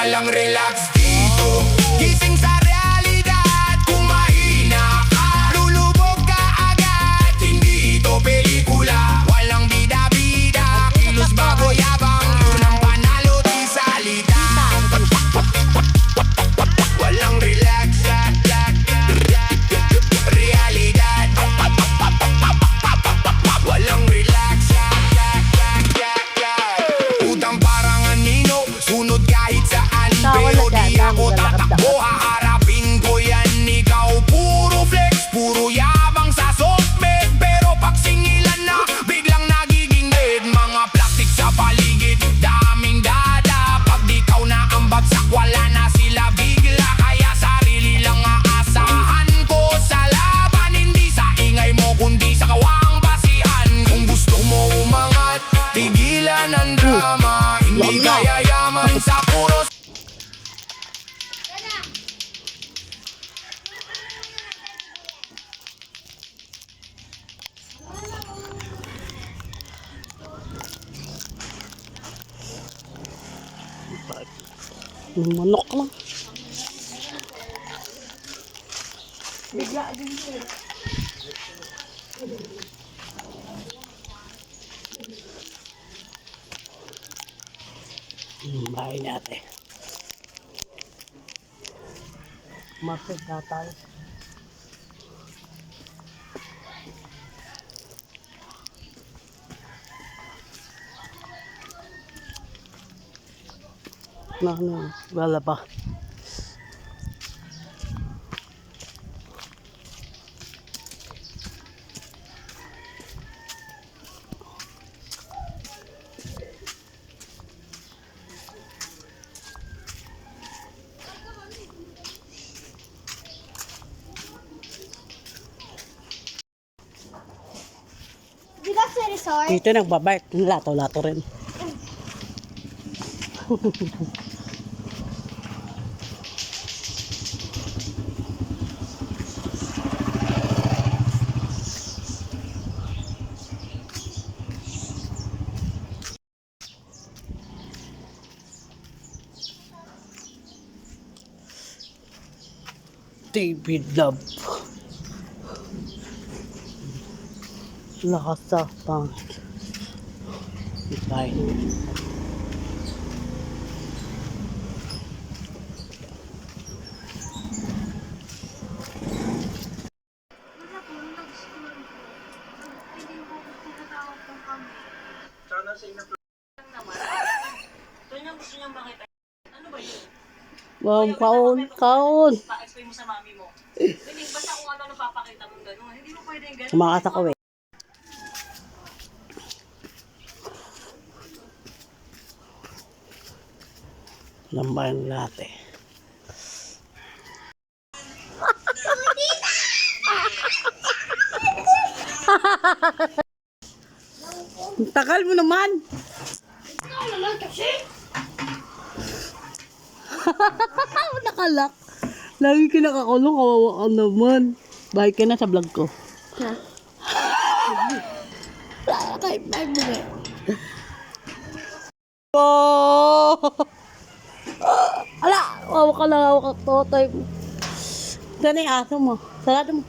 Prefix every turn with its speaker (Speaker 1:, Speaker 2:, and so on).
Speaker 1: Walang relax dito. Gising sa realidad. Kung mahina ka, lulubog ka agad. Hindi ito pelikula. Walang bida-bida. Kilos bago yabang. Yun ang panalo di salita. Walang relax. Realidad. Walang relax. Utang parang anino. Sunod kahit saan. Pero di ako tatakbo. Haharapin ko yan. Ikaw puro flex. Puro yabang sa softmed. Pero pag singilan na, biglang nagiging dead. Mga plastic sa paligid. Daming dada. Pag di kaw na ang bagsak, wala na sila bigla. Kaya sarili lang aasahan ko sa laban. Hindi sa ingay mo kundi sa kawang basihan. Kung gusto mo umangat, tigilan ang drama. Hindi kaya yaman sa puro.
Speaker 2: Manok lang.
Speaker 3: Bigla din siya.
Speaker 2: Bahay natin. Market na tayo. Wala pa.
Speaker 3: Di ba sa resort?
Speaker 2: Dito nagbabike. Lato-lato rin. David Love. Lakas sa tank. Bye. Wow, kaon.
Speaker 4: Pa-explain mo sa mami mo. Hindi, basta kung ano napapakita mong gano'n. Hindi mo pwedeng gano'n.
Speaker 2: Tumakas ako eh. Lambayan natin. Ang tagal mo naman. Nakalak. Lagi kinakakulong, kawawa ka naman. Bye ka na sa vlog ko.
Speaker 3: Ha?
Speaker 2: Kahit na mo eh. Oh! Ala! Kawawa ka lang, kawawa ka totoy mo. Saan na yung aso mo? Sarado mo.